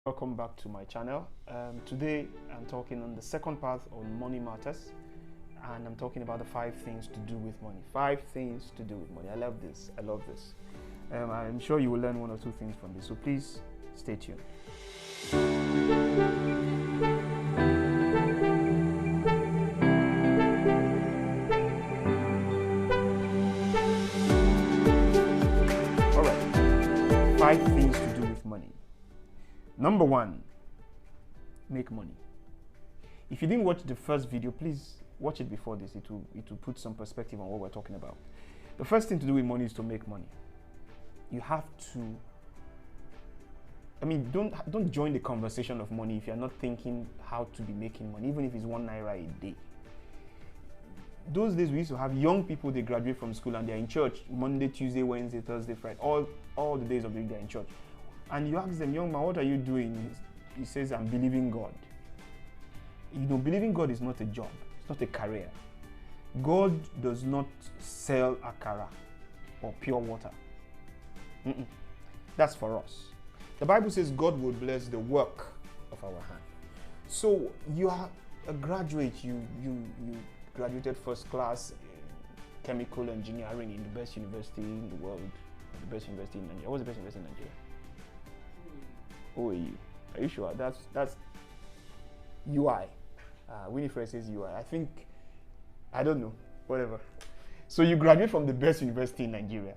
Welcome back to my channel. Today I'm talking on the second part on money matters, and I'm talking about the 5 things to do with money. 5 things to do with money. I love this. I'm sure you will learn 1 or 2 things from this, so please stay tuned. All right, 5 things to do with money. Number 1, make money. If you didn't watch the first video, please watch it before this. It will put some perspective on what we're talking about. The first thing to do with money is to make money. You have to, don't join the conversation of money if you're not thinking how to be making money, even if it's 1 naira a day. Those days we used to have young people, they graduate from school and they're in church Monday, Tuesday, Wednesday, Thursday, Friday, all the days of the week they're in church. And you ask them, young man, what are you doing? He says, I'm believing God. You know, believing God is not a job. It's not a career. God does not sell akara or pure water. That's for us. The Bible says God will bless the work of our hand. So you are a graduate. You graduated first class in chemical engineering in the best university in the world, the best university in Nigeria. What's the best university in Nigeria? OAU. Are you sure? That's UI. Winifred says UI. I don't know. Whatever. So you graduate from the best university in Nigeria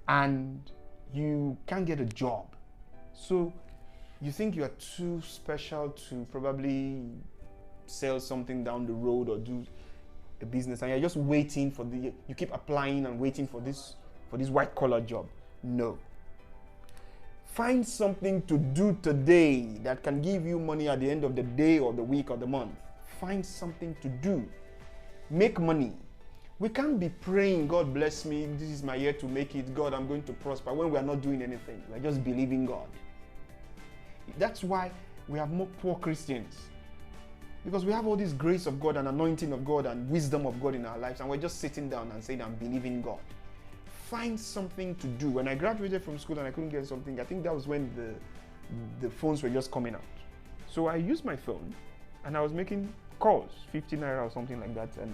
and you can't get a job. So you think you are too special to probably sell something down the road or do a business, and you're just waiting for you keep applying and waiting for this white collar job. No. Find something to do today that can give you money at the end of the day or the week or the month. Find something to do. Make money. We can't be praying, God bless me, this is my year to make it, God, I'm going to prosper, when we are not doing anything. We're just believing God. That's why we have more poor Christians. Because we have all this grace of God and anointing of God and wisdom of God in our lives, and we're just sitting down and saying, I'm believing God. Find something to do. When I graduated from school and I couldn't get something, I think that was when the phones were just coming out. So I used my phone and I was making calls, 50 naira or something like that, and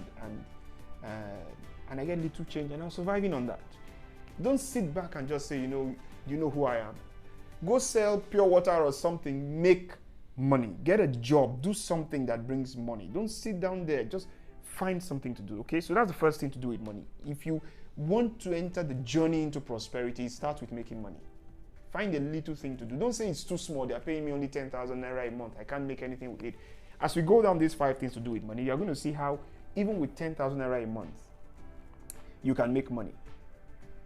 I get little change and I was surviving on that. Don't sit back and just say, you know who I am. Go sell pure water or something, make money. Get a job, do something that brings money. Don't sit down there, just find something to do, okay? So that's the first thing to do with money. If you want to enter the journey into prosperity, start with making money. Find a little thing to do. Don't say it's too small. They're paying me only 10,000 naira a month. I can't make anything with it. As we go down these 5 things to do with money, you're going to see how even with 10,000 naira a month, you can make money.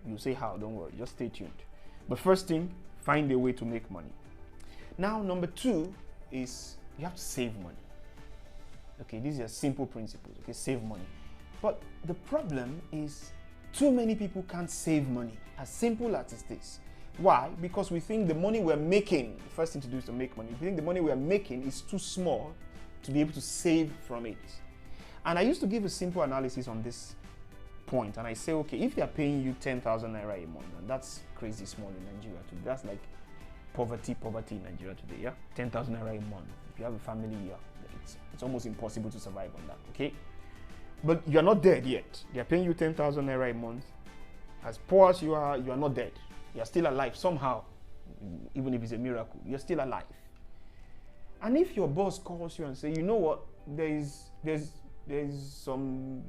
You say how, don't worry, just stay tuned. But first thing, find a way to make money. Now, number 2 is you have to save money. Okay, these are simple principles, okay, save money. But the problem is too many people can't save money, as simple as it is. Why? Because we think the money we're making, the first thing to do is to make money. We think the money we're making is too small to be able to save from it. And I used to give a simple analysis on this point, and I say, okay, if they're paying you 10,000 naira a month, and that's crazy small in Nigeria too. That's like poverty in Nigeria today, yeah? 10,000 naira a month. If you have a family, yeah, it's almost impossible to survive on that, okay? But you're not dead yet. They're paying you 10,000 naira a month. As poor as you are not dead. You're still alive somehow. Even if it's a miracle, you're still alive. And if your boss calls you and say, you know what, there's some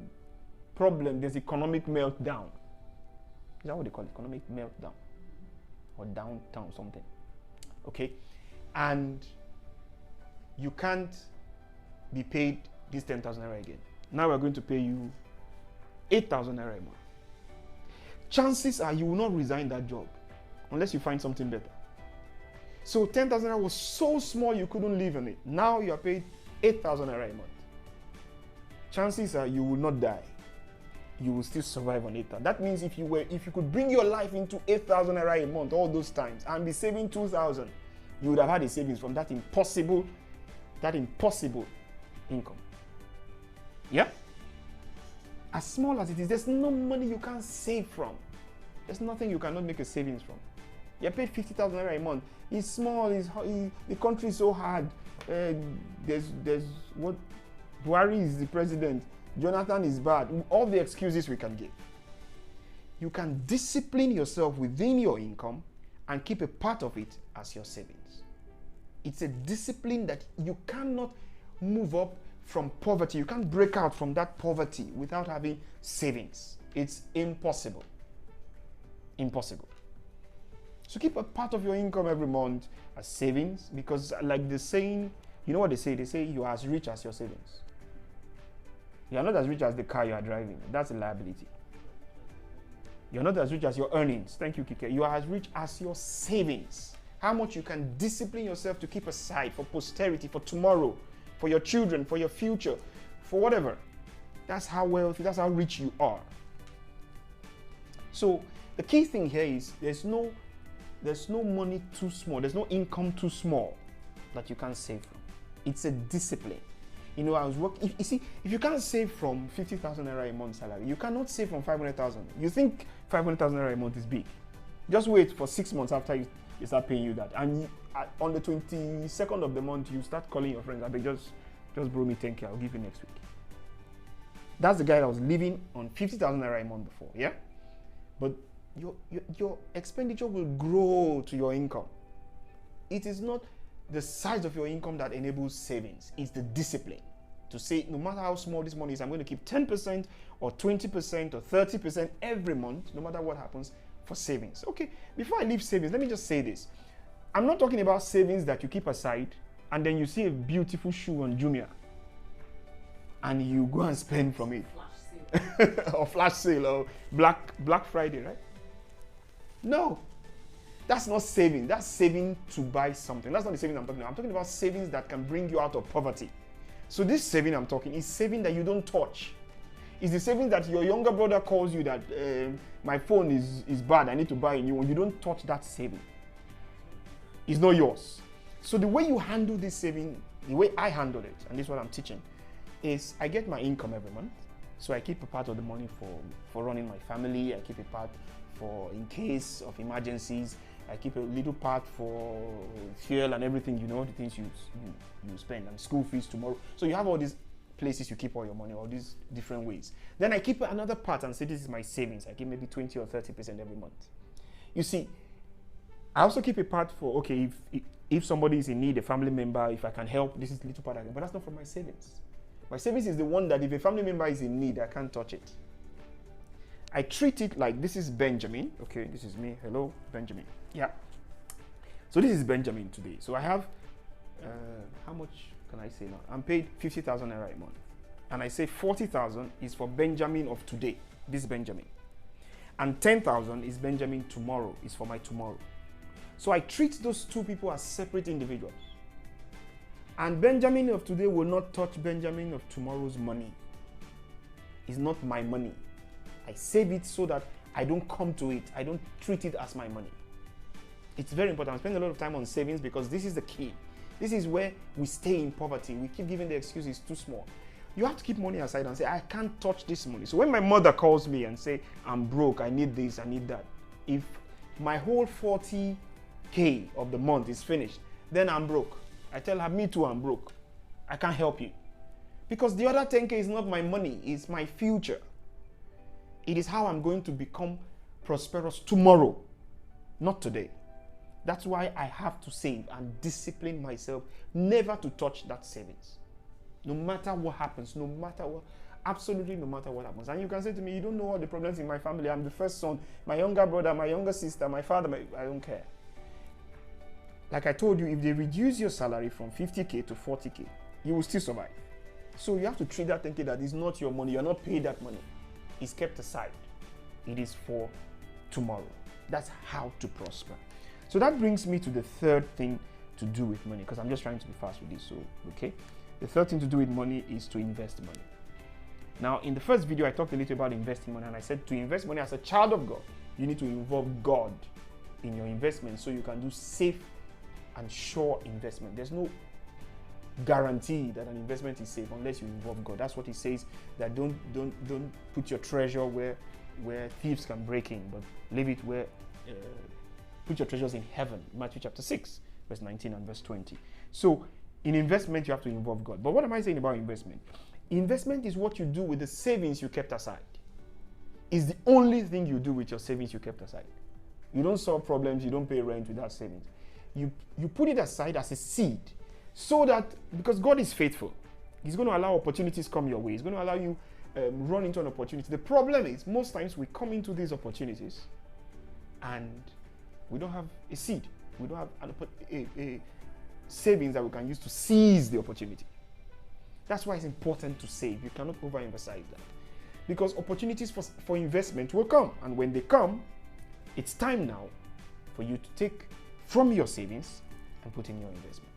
problem, there's economic meltdown. Is that what they call it? Economic meltdown. Or downtown something. Okay? And you can't be paid this 10,000 naira again. Now we're going to pay you 8,000 naira a month. Chances are you will not resign that job unless you find something better. So 10,000 naira was so small you couldn't live on it. Now you are paid 8,000 naira a month. Chances are you will not die. You will still survive on 8,000. That means if you could bring your life into 8,000 naira a month all those times and be saving 2,000, you would have had a savings from that impossible income. Yeah? As small as it is, there's no money you can't save from. There's nothing you cannot make a savings from. You're paid 50,000 naira a month. It's small. The country is so hard. There's what Buhari is the president. Jonathan is bad. All the excuses we can give. You can discipline yourself within your income and keep a part of it as your savings. It's a discipline that you cannot move up from poverty. You can't break out from that poverty without having savings. It's impossible. Impossible. So keep a part of your income every month as savings, because like the saying, you know what they say? They say you are as rich as your savings. You are not as rich as the car you are driving. That's a liability. You're not as rich as your earnings. Thank you, Kike. You are as rich as your savings. How much you can discipline yourself to keep aside for posterity, for tomorrow, for your children, for your future, for whatever. That's how wealthy, that's how rich you are. So the key thing here is there's no money too small. There's no income too small that you can't save from. It's a discipline. You know, I was working. You see, if you can't save from 50,000 naira a month salary, you cannot save from 500,000. You think 500,000 naira a month is big? Just wait for 6 months after you start paying you that, and on the 22nd of the month, you start calling your friends. I beg, just borrow me 10K. I'll give you next week. That's the guy that was living on 50,000 naira a month before. Yeah, but your expenditure will grow to your income. It is not the size of your income that enables savings. It's the discipline to say, no matter how small this money is, I'm going to keep 10% or 20% or 30% every month, no matter what happens, for savings. Okay, before I leave savings, let me just say this. I'm not talking about savings that you keep aside and then you see a beautiful shoe on Jumia and you go and spend from it. Flash sale. Or flash sale or Black Friday, right? No. That's not saving. That's saving to buy something. That's not the savings I'm talking about. I'm talking about savings that can bring you out of poverty. So this saving I'm talking is saving that you don't touch. It's the saving that your younger brother calls you that my phone is bad, I need to buy a new one. You don't touch that saving. It's not yours. So the way you handle this saving, the way I handle it, and this is what I'm teaching, is I get my income every month. So I keep a part of the money for running my family. I keep a part for in case of emergencies. I keep a little part for fuel and everything, you know, the things you spend, and school fees tomorrow. So you have all these places you keep all your money, all these different ways. Then I keep another part and say this is my savings. I keep maybe 20 or 30% every month. You see, I also keep a part for, okay, if somebody is in need, a family member, if I can help, this is a little part I can, but that's not from my savings. My savings is the one that if a family member is in need, I can't touch it. I treat it like this is Benjamin. Okay, this is me. Hello, Benjamin. Yeah. So this is Benjamin today. So I have, how much can I say now? I'm paid 50,000 naira a month. And I say 40,000 is for Benjamin of today. This Benjamin. And 10,000 is Benjamin tomorrow. Is for my tomorrow. So I treat those two people as separate individuals. And Benjamin of today will not touch Benjamin of tomorrow's money. It's not my money. I save it so that I don't come to it. I don't treat it as my money. It's very important. I spend a lot of time on savings because this is the key. This is where we stay in poverty. We keep giving the excuse it's too small. You have to keep money aside and say, I can't touch this money. So when my mother calls me and say, I'm broke, I need this, I need that. If my whole 40K of the month is finished, then I'm broke. I tell her, me too, I'm broke. I can't help you. Because the other 10K is not my money, it's my future. It is how I'm going to become prosperous tomorrow, not today. That's why I have to save and discipline myself never to touch that savings. No matter what happens, no matter what, absolutely no matter what happens. And you can say to me, you don't know all the problems in my family. I'm the first son, my younger brother, my younger sister, my father, I don't care. Like I told you, if they reduce your salary from 50K to 40K, you will still survive. So you have to treat that 10K that is not your money. You're not paid that money. It's kept aside. It is for tomorrow. That's how to prosper. So that brings me to the third thing to do with money, because I'm just trying to be fast with this. So, okay. The third thing to do with money is to invest money. Now, in the first video, I talked a little about investing money, and I said to invest money as a child of God, you need to involve God in your investment so you can do safe and sure investment. There's no guarantee that an investment is safe unless you involve God. That's what he says, that don't put your treasure where thieves can break in, but leave it where Put your treasures in heaven. Matthew chapter 6, verse 19 and verse 20. So in investment, you have to involve God. But what am I saying about investment? Investment is what you do with the savings you kept aside. It's the only thing you do with your savings you kept aside. You don't solve problems, you don't pay rent without savings. You put it aside as a seed so that, because God is faithful, He's going to allow opportunities come your way. He's going to allow you run into an opportunity. The problem is, most times we come into these opportunities and we don't have a seed. We don't have a savings that we can use to seize the opportunity. That's why it's important to save. You cannot overemphasize that. Because opportunities for investment will come. And when they come, it's time now for you to take from your savings and put in your investment.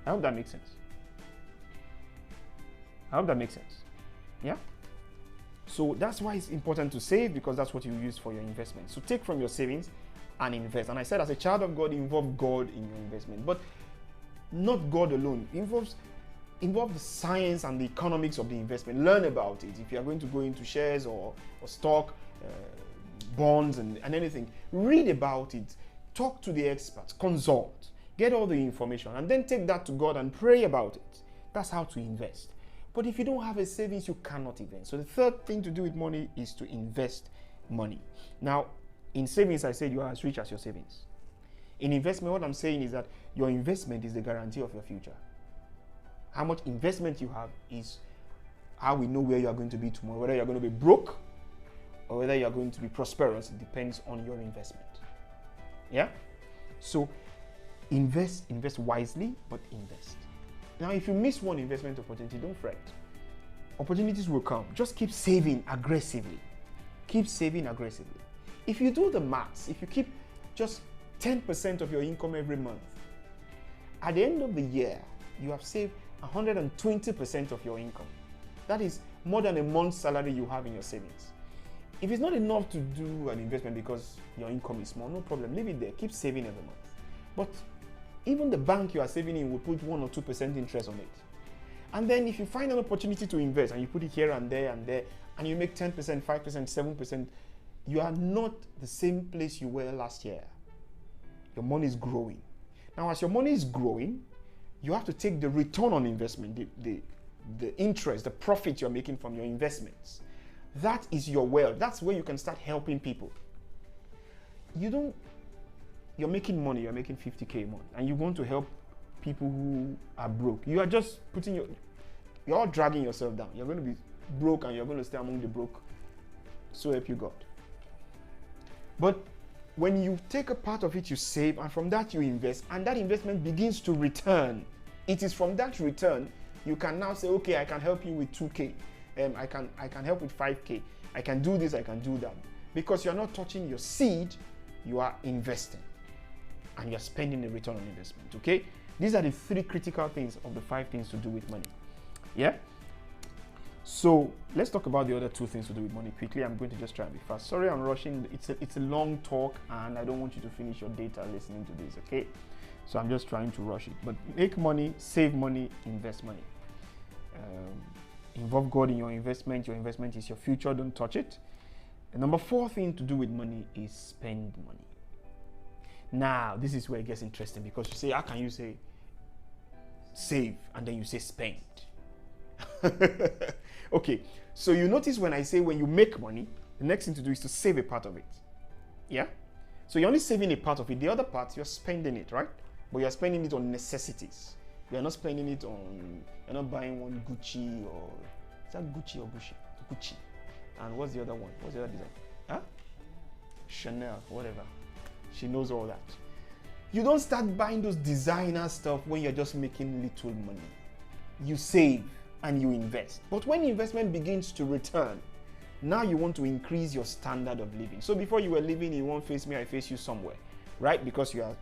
I hope that makes sense. Yeah? So that's why it's important to save, because that's what you use for your investment. So take from your savings and invest. And I said, as a child of God, involve God in your investment. But not God alone. Involve the science and the economics of the investment. Learn about it. If you are going to go into shares or stock, bonds and anything, read about it. Talk to the experts. Consult. Get all the information. And then take that to God and pray about it. That's how to invest. But if you don't have a savings, you cannot invest. So the third thing to do with money is to invest money. Now, in savings, I said you are as rich as your savings. In investment, what I'm saying is that your investment is the guarantee of your future. How much investment you have is how we know where you are going to be tomorrow. Whether you're going to be broke or whether you're going to be prosperous, it depends on your investment. Yeah? So invest wisely, but invest. Now, if you miss one investment opportunity, don't fret. Opportunities will come. Just keep saving aggressively. Keep saving aggressively. If you do the maths, if you keep just 10% of your income every month, at the end of the year, you have saved 120% of your income. That is more than a month's salary you have in your savings. If it's not enough to do an investment because your income is small, no problem. Leave it there. Keep saving every month. But even the bank you are saving in will put 1 or 2% interest on it. And then if you find an opportunity to invest and you put it here and there, and you make 10%, 5%, 7%, you are not the same place you were last year. Your money is growing. Now, as your money is growing, you have to take the return on investment, the interest, the profit you're making from your investments. That is your wealth. That's where you can start helping people. You're making money, you're making 50K a month, and you want to help people who are broke. You are just you're dragging yourself down. You're going to be broke and you're going to stay among the broke. So help you God. But when you take a part of it, you save, and from that you invest, and that investment begins to return. It is from that return you can now say, okay, I can help you with 2K. I can help with 5K. I can do this, I can do that. Because you're not touching your seed, you are investing. And you're spending a return on investment, okay? These are the 3 critical things of the 5 things to do with money. Yeah? So let's talk about the other 2 things to do with money quickly. I'm going to just try and be fast. Sorry, I'm rushing. It's a long talk, and I don't want you to finish your data listening to this, okay? So I'm just trying to rush it. But make money, save money, invest money. Involve God in your investment. Your investment is your future. Don't touch it. The number 4 thing to do with money is spend money. Now, this is where it gets interesting, because you say, how can you say save and then you say spend? Okay, so you notice when I say when you make money, the next thing to do is to save a part of it. Yeah? So you're only saving a part of it. The other part, you're spending it, right? But you're spending it on necessities. You're not spending it on, you're not buying one Gucci or, is that Gucci or Gucci? Gucci. And what's the other one? What's the other design? Huh? Chanel, whatever. She knows all that. You don't start buying those designer stuff when you're just making little money. You save and you invest. But when investment begins to return, now you want to increase your standard of living. So before you were living in one face me, I face you somewhere, right? Because you're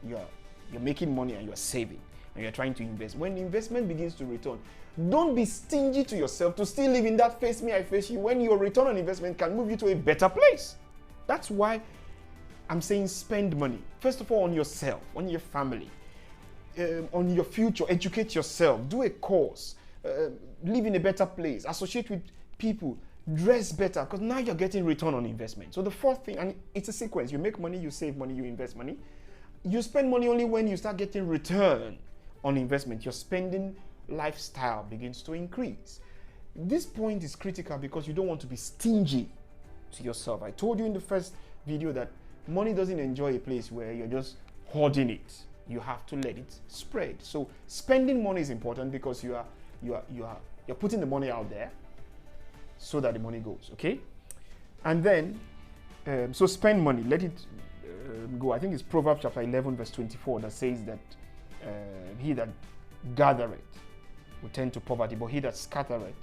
making money and you're saving and you're trying to invest. When investment begins to return, don't be stingy to yourself to still live in that face me, I face you, when your return on investment can move you to a better place. That's why I'm saying spend money. First of all, on yourself, on your family, on your future. Educate yourself. Do a course. Live in a better place. Associate with people. Dress better, because now you're getting return on investment. So the 4th thing, and it's a sequence. You make money, you save money, you invest money. You spend money only when you start getting return on investment. Your spending lifestyle begins to increase. This point is critical because you don't want to be stingy to yourself. I told you in the first video that money doesn't enjoy a place where you're just hoarding it. You have to let it spread. So spending money is important because you're putting the money out there so that the money goes. Okay, and then so spend money, let it go. I think it's Proverbs chapter 11 verse 24 that says that he that gathereth will tend to poverty, but he that scattereth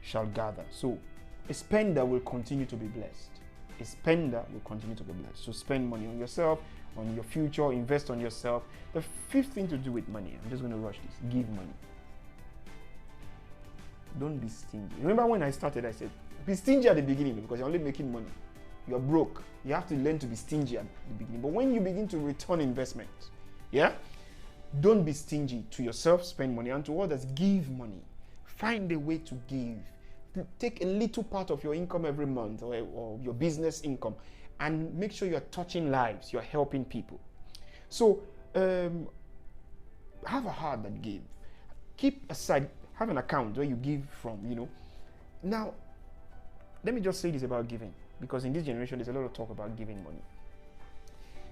shall gather. So a spender will continue to be blessed. A spender will continue to be blessed. So spend money on yourself, on your future, invest on yourself. The fifth thing to do with money, I'm just going to rush this, give money. Don't be stingy. Remember when I started, I said, be stingy at the beginning because you're only making money. You're broke. You have to learn to be stingy at the beginning. But when you begin to return investment, yeah, don't be stingy to yourself, spend money, and to others, give money. Find a way to give. Take a little part of your income every month or your business income and make sure you're touching lives, you're helping people. So have a heart that gives. Keep aside, have an account where you give from, Now, let me just say this about giving, because in this generation, there's a lot of talk about giving money.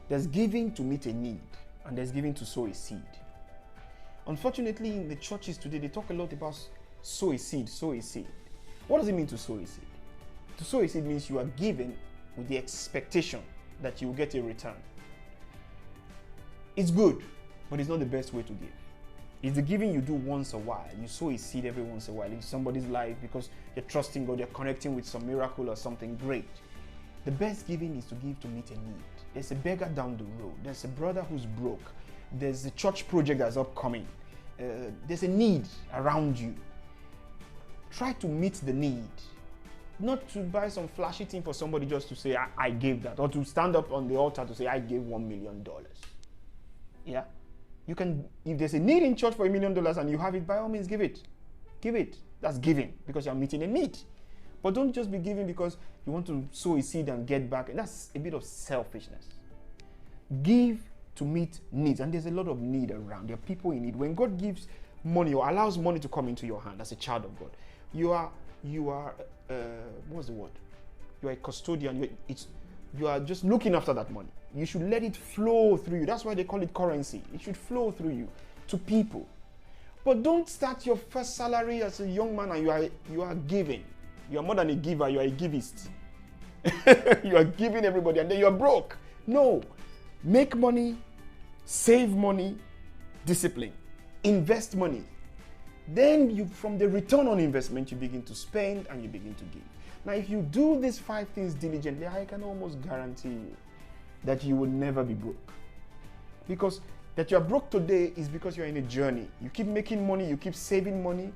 There's giving to meet a need, and there's giving to sow a seed. Unfortunately, in the churches today, they talk a lot about sow a seed, sow a seed. What does it mean to sow a seed? To sow a seed means you are giving with the expectation that you will get a return. It's good, but it's not the best way to give. It's the giving you do once a while. You sow a seed every once in a while in somebody's life because you're trusting God, you're connecting with some miracle or something great. The best giving is to give to meet a need. There's a beggar down the road. There's a brother who's broke. There's a church project that's upcoming. There's a need around you. Try to meet the need. Not to buy some flashy thing for somebody just to say, I gave that. Or to stand up on the altar to say, I gave $1 million. Yeah? You can, if there's a need in church for $1 million and you have it, by all means, give it. Give it. That's giving because you're meeting a need. But don't just be giving because you want to sow a seed and get back. That's a bit of selfishness. Give to meet needs. And there's a lot of need around. There are people in need. When God gives money or allows money to come into your hand as a child of God, you are what's the word? You are a custodian. You are just looking after that money. You should let it flow through you. That's why they call it currency. It should flow through you to people. But don't start your first salary as a young man and you are giving. You are more than a giver. You are a givist. You are giving everybody and then you are broke. No. Make money, save money, discipline, invest money. Then from the return on investment, you begin to spend and you begin to give. Now, if you do these 5 things diligently, I can almost guarantee you that you will never be broke. Because that you are broke today is because you're in a journey. You keep making money, you keep saving money,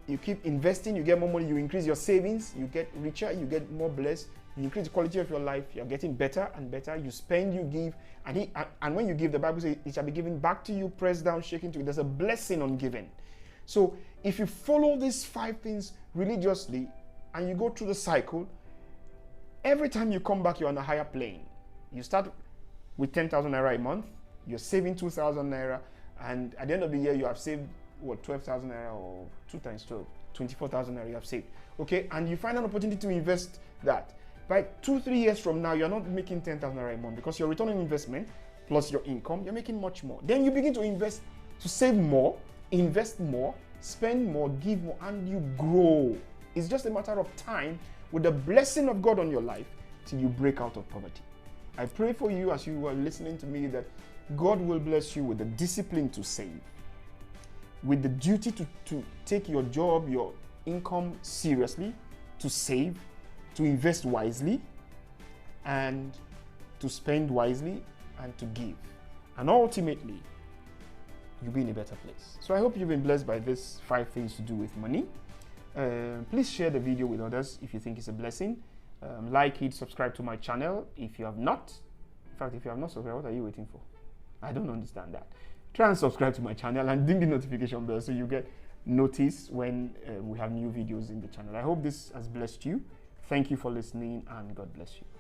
you keep investing, you get more money, you increase your savings, you get richer, you get more blessed, you increase the quality of your life, you're getting better and better, you spend, you give, and when you give, the Bible says it shall be given back to you, pressed down, shaken to you. There's a blessing on giving. So if you follow these 5 things religiously and you go through the cycle, every time you come back, you're on a higher plane. You start with 10,000 naira a month, you're saving 2,000 naira, and at the end of the year, you have saved, 12,000 naira or 2 times 12, 24,000 naira you have saved. Okay, and you find an opportunity to invest that. By 2-3 years from now, you're not making 10,000 naira a month because your return on investment plus your income, you're making much more. Then you begin to invest, to save more, invest more, spend more, give more, and you grow. It's just a matter of time with the blessing of God on your life till you break out of poverty. I pray for you as you are listening to me that God will bless you with the discipline to save, with the duty to take your job, your income seriously, to save, to invest wisely, and to spend wisely, and to give. And ultimately, you'll be in a better place. So I hope you've been blessed by these 5 things to do with money. Please share the video with others if you think it's a blessing. Like it, subscribe to my channel if you have not. In fact, if you have not subscribed, what are you waiting for? I don't understand that. Try and subscribe to my channel and ding the notification bell so you get notice when we have new videos in the channel. I hope this has blessed you. Thank you for listening and God bless you.